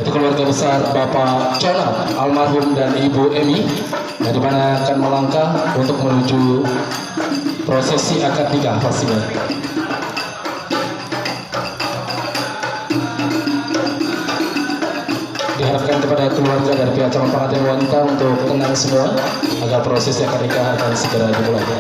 Itu keluarga besar Bapak Cona almarhum dan Ibu Emi, yang dimana akan melangkah untuk menuju prosesi akad nikah pastinya. Diharapkan kepada keluarga dari pihak calon pengantin wanita untuk tenang semua agar prosesi akad nikah akan segera dimulai.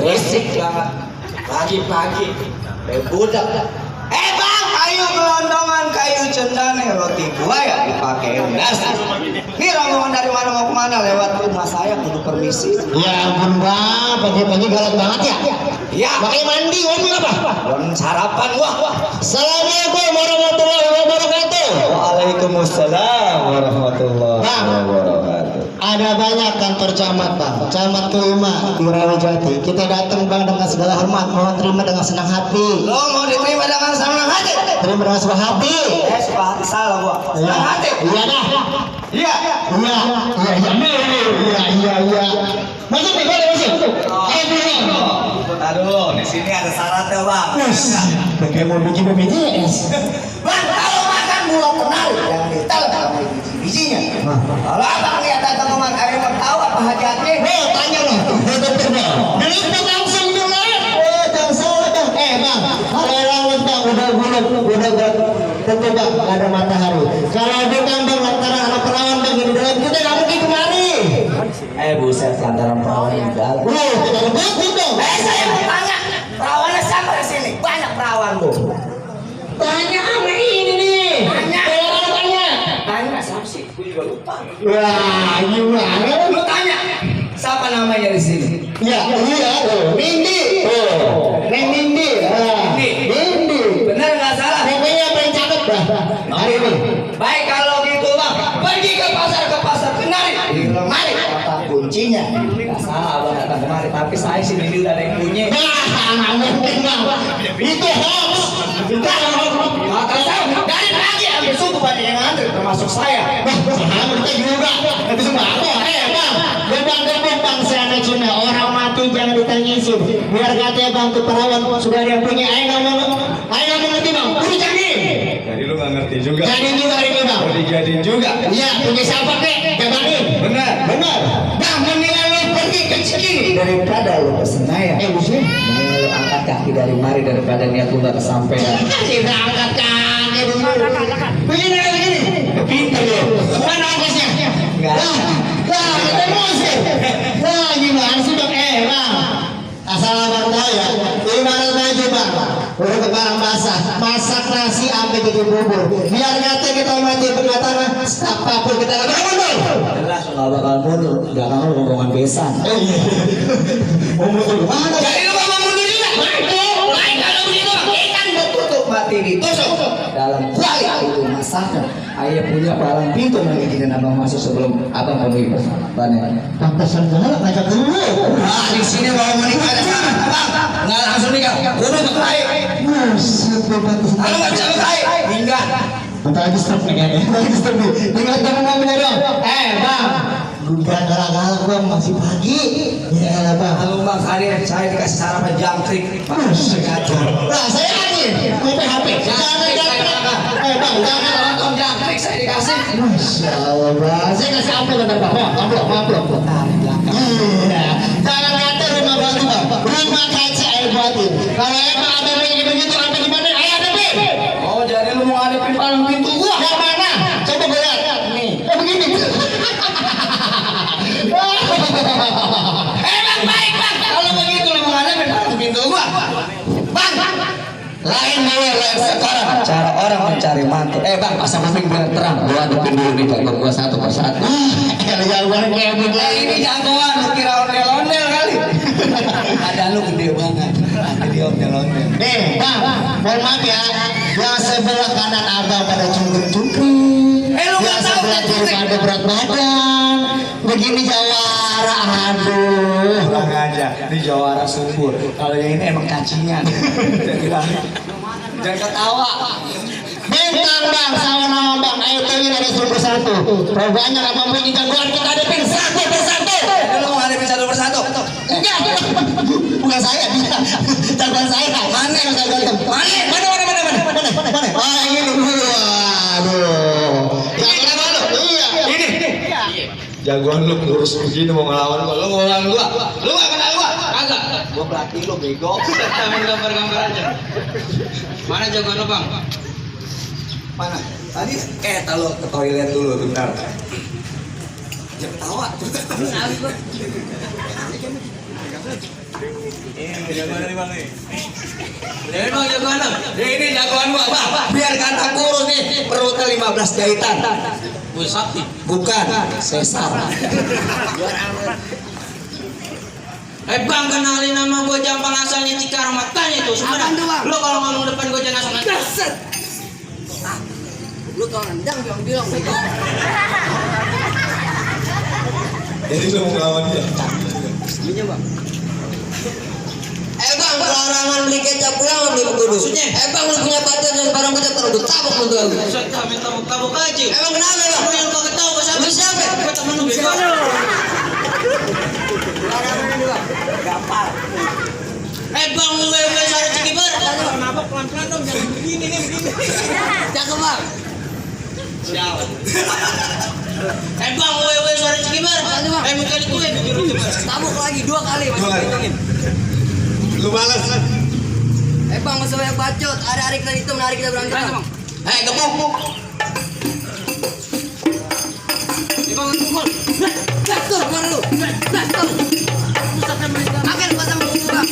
Berisik banget pagi-pagi budak. Bang, kayu gelondongan, kayu cendana, roti buaya dipakai nasi. Ini rombongan dari mana mau kemana? Lewat rumah saya, kudu permisi. Ya ampun bang, pagi-pagi galak banget ya. Ya, Pakai mandi, ngomong apa? belum sarapan. Wah. Assalamualaikum warahmatullahi wabarakatuh. Waalaikumsalam warahmatullahi wabarakatuh. Ada banyak kantor camat bang, camat kelima di Rawajati. Kita datang bang dengan segala hormat, mohon terima dengan senang hati. Lo mau diterima dengan senang hati? Terima dengan senang hati. Suka hati salah gua. Senang hati. Iya dah. Iya. Iya. Masuk nih, boleh masuk. Aduh, di sini ada syaratnya bang. Pakai mau biji BPJS. Bang, kalau makan buah kenari jangan ditelan sama biji-bijinya. Kalau abang lihat ada teman ayam mau tahu apa hajatnya? Tanya loh. Diliput langsung dulu. Jangan salah bang. Bang, kalau rawat bang udah tentu bang ada matahari. Kalau bukan bang lantaran anak perawan bang di dalam kita nggak mungkin kemari. Buset, lantaran perawan di dalam. Betul dong. Saya mau tanya, perawannya siapa di sini? Banyak perawan bu. Tanya sama ini nih. Tanya. Tanya. Tanya siapa sih? Gue juga lupa. Wah, gimana? Lu tanya, siapa namanya di sini? Ya, iya. Nindi. Neng Nindi. Nindi. Bener nggak salah? Pokoknya paling cakep dah. Ini. Baik kalau gitu bang, pergi ke pasar kenari. Mari. Kata kuncinya. Nggak salah abang datang kemari, tapi saya sih ini udah ada yang punya. Nggak mungkin bang. Itu hoax. Maka saya dari pagi ambil suku banyak yang antri, termasuk saya. Sama kita juga. Itu sembako. Bang. Gebang bang saya anak Cina. Orang mati jangan ditangisin. Biar katanya bang tuh perawan sudah ada yang punya. Ayo nggak mau ngerti bang. Udah jadi. Jadi lu nggak ngerti juga. Jadi juga hari ini bang. Dijadiin juga. Iya punya siapa kek? Gabanin. Benar. Bang mendingan lu pergi ke Cikini. Daripada lu pesen saya. Buset. Mendingan lu angkat kaki dari mari daripada niat lu nggak kesampaian. Kita angkat kaki dulu. Begini. Pintar lu. Mana ongkosnya? Enggak. Lah, ketemu sih. Nah, gimana sih bang? Bang. Asal abang tahu ya. Ibarat baju bang. Udah ke barang basah. Masak nasi sampai jadi bubur. Biar kata kita mati pengataran. Apapun kita lakukan mundur. Jelas nggak bakal mundur. Nggak akan rombongan besan. Mau mundur kemana? Jadi lu mau mundur juga? Lain kalau begitu ikan ditutup mati ditusuk dalam kuali itu masaknya. Ayah punya palang pintu mengizinkan abang masuk sebelum abang penuhi persyaratannya. Pantesan galak ngajak dulu. Nah di sini mau menikah ada syarat abang. Nggak langsung nikah. Kudu berkelahi. Kalau nggak bisa berkelahi, hingga. Bentar lagi stop nih kayaknya. Tinggal jangan ngomongnya dong. Bang. Bukan galak-galak bang, masih pagi. Ya bang. Halo bang, hari saya dikasih sarapan jangkrik. Nah saya lagi. Kopi HP. Jangan jangkrik. Bang, jangan nonton jangkrik saya dikasih. Masya Allah bang. Saya kasih amplop bentar bang. Amplop. Iya. Jangan ngatur rumah batu bang. Rumah kaca air batu. Kalau emang ada yang begitu apa gimana? Ayo hadapin. Oh jadi lu mau hadapin palang pintu gua? Yang mana? Coba gue lihat. Nih. Begini. Bang, baik bang. Kalau begitu lu mau hadapin palang pintu gua? Bang. Lain mulai sekarang. Cara orang mencari mantu. Bang, pasang kuping biar terang. Gua hadapin dulu nih jagoan gua satu persatu. Jagoan kayak Ini jagoan, lu kira ondel-ondel kali. Ada lu gede banget. Ada dia ondel-ondel. Nih, Bang, mohon maaf ya. Yang sebelah kanan abang pada cungkring-cungkring. Lu nggak Yang tahu sebelah kan kiri pada berat badan. Begini jawara, aduh. Pulang aja, ini jawara subur. Kalau yang ini emang cacingan. Jangan ketawa. Bintang Bang, sama nama Bang. Ayo kalian ada satu. Roganya apa bunyi jagoan kita hadapin satu persatu. Lu mau ngadepin satu persatu? Enggak, bukan saya, dia. Jagoan saya. Mana yang saya ganteng? Mana? Oh, ini dulu. Waduh. Jagoan apa lu? Iya. Ini. Jagoan lu ngurus begini mau ngelawan gua. Lu ngelawan gua. Lu gak kenal gua? Kagak. Gua pelatih lu bego. Taman gambar-gambar aja. Mana jagoan lo bang? Mana? Tadi tahu ke toilet dulu bentar. Jangan ketawa. Jagoan nih bang nih. Ini bang jagoan lo. Ini jagoan gua, Bang. Biar kata kurus nih, perutnya 15 jahitan. Sakti. Bukan, sesar. Bang kenalin nama gue Jampang asalnya Cikarang matanya itu sebenarnya. Lo kalau ngomong depan gue jangan asal ngaset. Lu kalau nendang bilang bego. Jadi lu mau ngelawan dia? Iya bang. Bang, pelarangan beli kecap pulang lo beli begitu. Maksudnya? Bang, lu punya pacar dan barang kecap terlalu tabok lu tuh. Set kami tabuk aja. Emang kenapa bang? Lo yang kagak tahu bahasa Lu siapa? Gue temen lu bego. Larangan ini bang. Gampar. Bang lu wewe suara cikibar. Kenapa pelan-pelan dong jangan begini nih begini. Cakep bang. Siapa? Bang lu wewe suara cikibar. Bukan itu ya bikin lu cepat. Tabuk lagi 2 kali masih hitungin. Lu balas. Bang masa banyak bacot. Ada hari kita hitung, hari kita berantem. Gemuk. Bang pukul. Tur keluar lu. Tur. Makan pasang buku bang.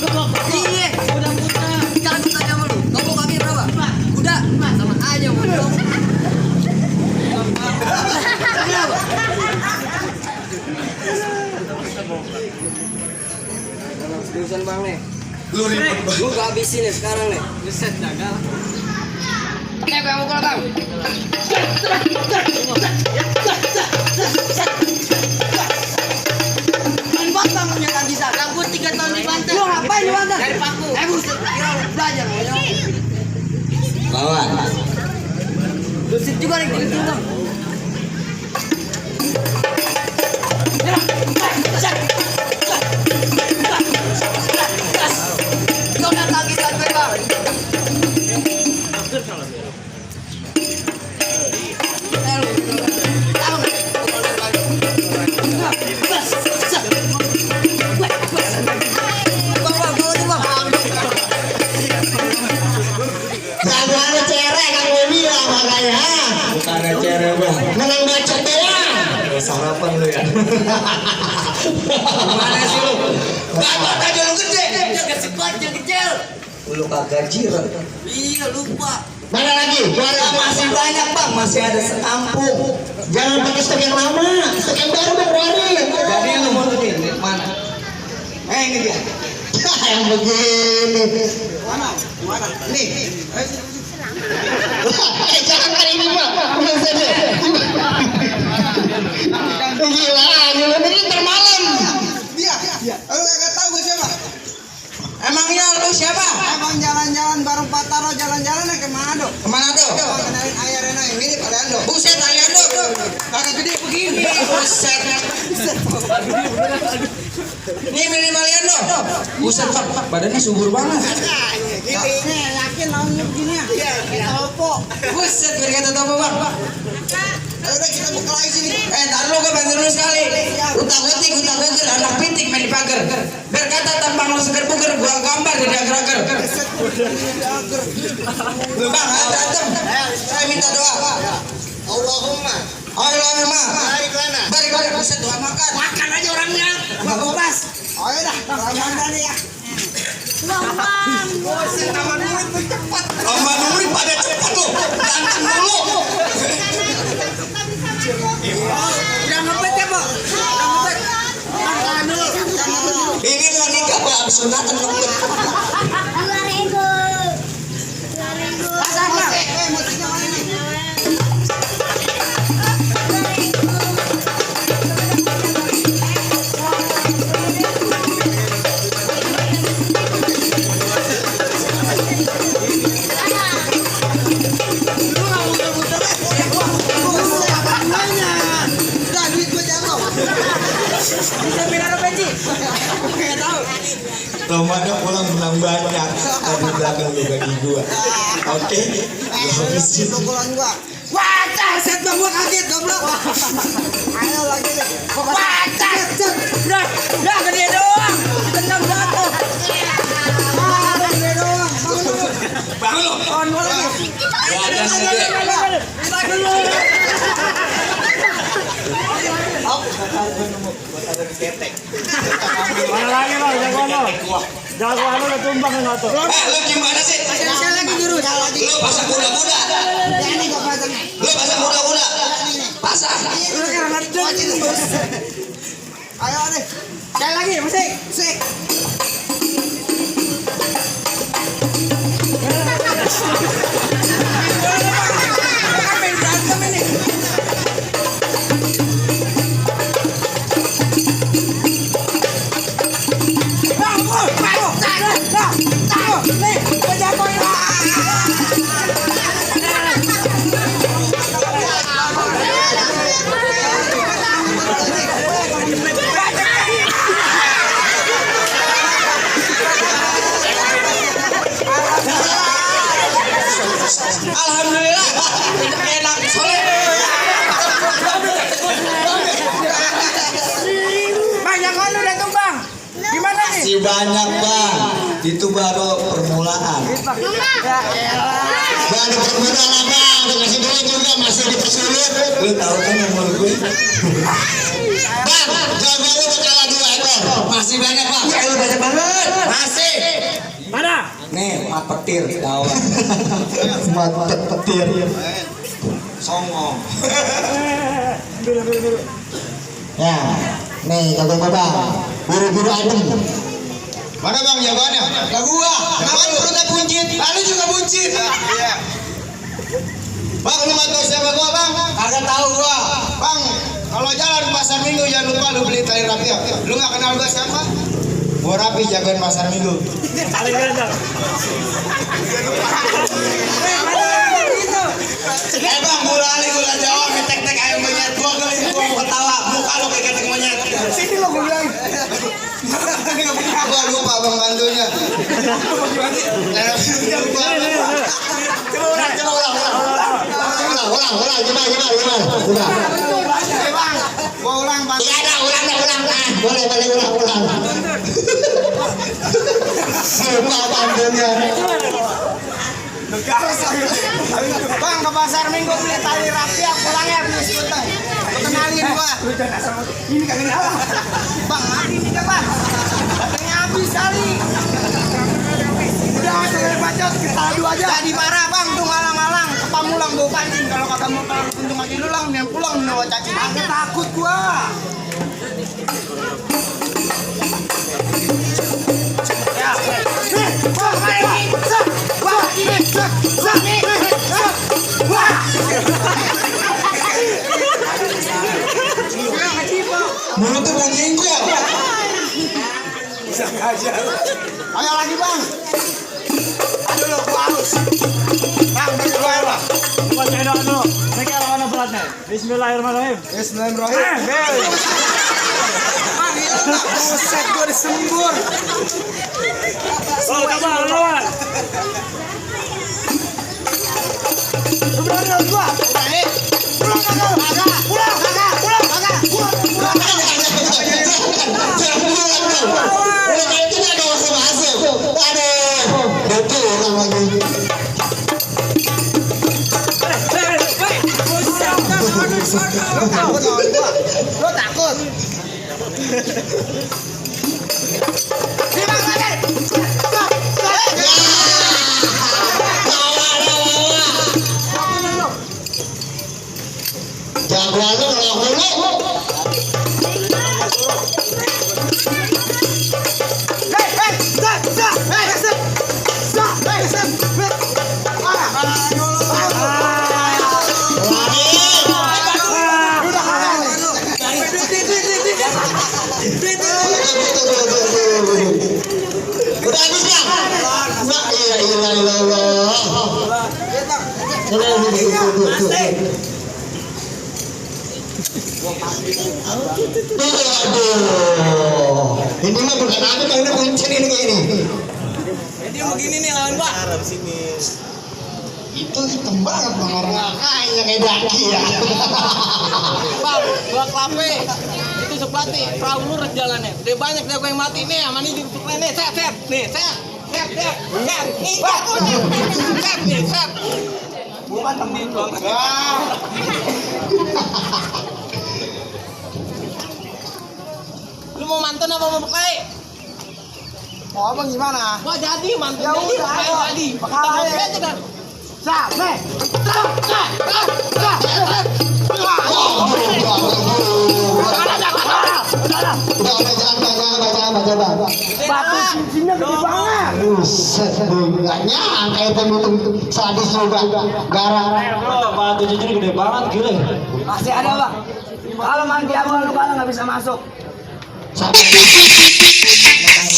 Iya. Udah buta. Jangan buta sama lu. Kamu kaki berapa? Udah. Sama aja bodoh. Kenapa? Seriusan bang nih. Lu ribet banget. Gue gak habisin nih sekarang nih. Buset gagal. Bang mukul bang. Main bang punya kaki sana. Gue 3 tahun di Banten. Lu ngapain di Banten? Dari paku. Buset. Kira lu belajar monyong. Lawan. Buset juga nih gitu bang. Kau udah kaki sana bang. Jagoannya cerek kan gue bilang makanya. Bukannya cere bang. Menang bacot doang. Sarapan lu ya. Gimana sih lu? Bapak aja lu gede. Jangan sebajak kecil. Lu kagak jiran. Iya lupa. Mana lagi? Masih banyak bang, masih ada sekampung. Jangan pakai stok yang lama, stok yang baru dong keluarin. Jadi lu mau tuh mana? Ini dia. Yang begini. Mana? Nih. Jangan ini Pak. Belum saja. Gila ini termalam. Dia. Lu kagak tahu gue siapa? Emangnya lu siapa? Abang jalan-jalan bareng Pak Taro jalan-jalan ke Manado. Kemana tuh? Kenalin ayah Rena yang mirip Aliando. Buset Aliando. Kagak gede begini. Buset. Ini mirip Aliando. Buset Pak, badannya subur banget. Ini yakin lawannya begini ya? Iya, topo. Buset, berkata apa bang? Udah kita buka lagi sini. Ntar lu gue bantu dulu sekali. Utak-utik, anak pitik main di pagar. Berkata tanpa lu seger buger, gua gambar jadi agar-agar. Lu bang, berantem. Saya minta doa. Allahumma. Allahumma. Baik lana. Barik barik buset doa makan. Makan aja orangnya. Gak bebas. Ayo dah, Ramadan nih ya. Sama duit pada cepat tuh. Jangan dulu. Udah ngebet ya, Pak? Udah ngebet. Makan dulu. Ini lah nikah Pak, abis sunatan ngebet. Pasar, Pak. Musiknya mana nih? Ramadan pulang menang banyak. Di belakang lu bagi gua. Oke. Gua habisin. Pukulan gua. Wah, set bang gua kaget goblok. Ayo lagi deh. Wah, udah gede doang. Ditendang jatuh. Gede doang. Bangun lu. Bangun gua lagi. Ya ada sih. Mana lagi lo, jagoan lo udah tumbang nggak tuh? Lu gimana sih? Saya lagi jurus. Lu pasang kuda-kuda. Ini gua pasang nih. Lu pasang kuda-kuda. Pasang. Lu kan ngerti terus. Ayo deh. Sekali lagi, musik. Musik. Alhamdulillah. Enak sore. Bang, yang mana udah tumbang? Gimana nih? Masih banyak Bang. Itu baru permulaan. Baru permulaan Bang, dikasih duit juga masih dipersulit. Lu tahu kan nomor gue? Bang, jago lu kalah 2 ekor. Masih banyak Bang. Ya lu banyak banget. Masih. Mana? Nih, mat petir kawan. Mat petir. Songong. Ya, nih jago gua Bang. Buru-buru adem. Mana Bang jawabannya? Lah gua. Kenapa lu perutnya buncit? Lalu juga buncit. Iya. Bang, lu mau tahu siapa gua, Bang? Kagak tahu gua. Bang, kalau jalan pasar Minggu jangan lupa lu beli tali rapiak. Lu enggak kenal gua siapa? Gua Rapi jagoan pasar Minggu. Paling ganda. Bang, gula ali gula Jawa, tek-tek ayam monyet. Gua mau ketawa, muka lu kayak ketek monyet. Sini lo gue bilang. Gua lupa Bang bantunya. Ulang, gimana? Udah. Gua ulang Bang. Iya dah, ulang. Boleh ulang. Lupa bantunya. Bang, ke pasar Minggu beli tali rapiak, pulang ya beli sekuteng. Kenalin gua. Ini kagak nyala. Bang, mati nih dah, Bang. Baterainya habis kali. Udah, jangan bacot, kita adu aja. Jadi marah, Bang, tuh ngalang-ngalang. Ke Pamulang bawa pancing. Kalau kagak mau untung mati lu lang, yang pulang bawa cacing. Kagak takut gua. Ya. Bang, ayo. Wah, ini. Wah. Mulut tuh bunyiin gua. Ayo lagi Bang. Aduh lo, gua haus. Bang, beri gua air Bang. Baca doa dulu. Mereka mana beratnya? Bismillahirrahmanirrahim. Bismillahirrahmanirrahim. Bang, itu Bang. Buset, gua disembur. Oh, kabar, lawan. Lu berani lawan gua? Berani. Pulang kagak? Pulang kagak? Udah kayak gini ada masuk. Aduh, betul orang lagi. Buset. Lo takut lawan gua. Lo takut. Nih bang, Raden. Stop. Jagoan lu ngelok mulu. Udah habis bang? Nah, iya ilah. Aduh, ini mah bukan aku, kalau ini kuncin ini kayak ini. Dia begini nih lawan gua. Itu hitam banget bang, orang kayaknya kayak daki ya. Bang, gua klape. Itu sepati, perahu lurus jalannya. Udah banyak deh gua yang mati nih, sama nih di nih, set. Nih, set. Nih, set nih, set. Bukan temen bang. Lu mau mantun apa mau berkelahi? Mau apa gimana? Wah jadi mantun. Ya udah, ayo. Jadi. Bakal aja. Kita Sampai. Jangan. Batu cincinnya gede banget. Buset, nggak nyangka itu sadis juga. Gara. Batu cincin gede banget gila. Masih ada bang. Kalau mandi abu lu kalau nggak bisa masuk. Sampai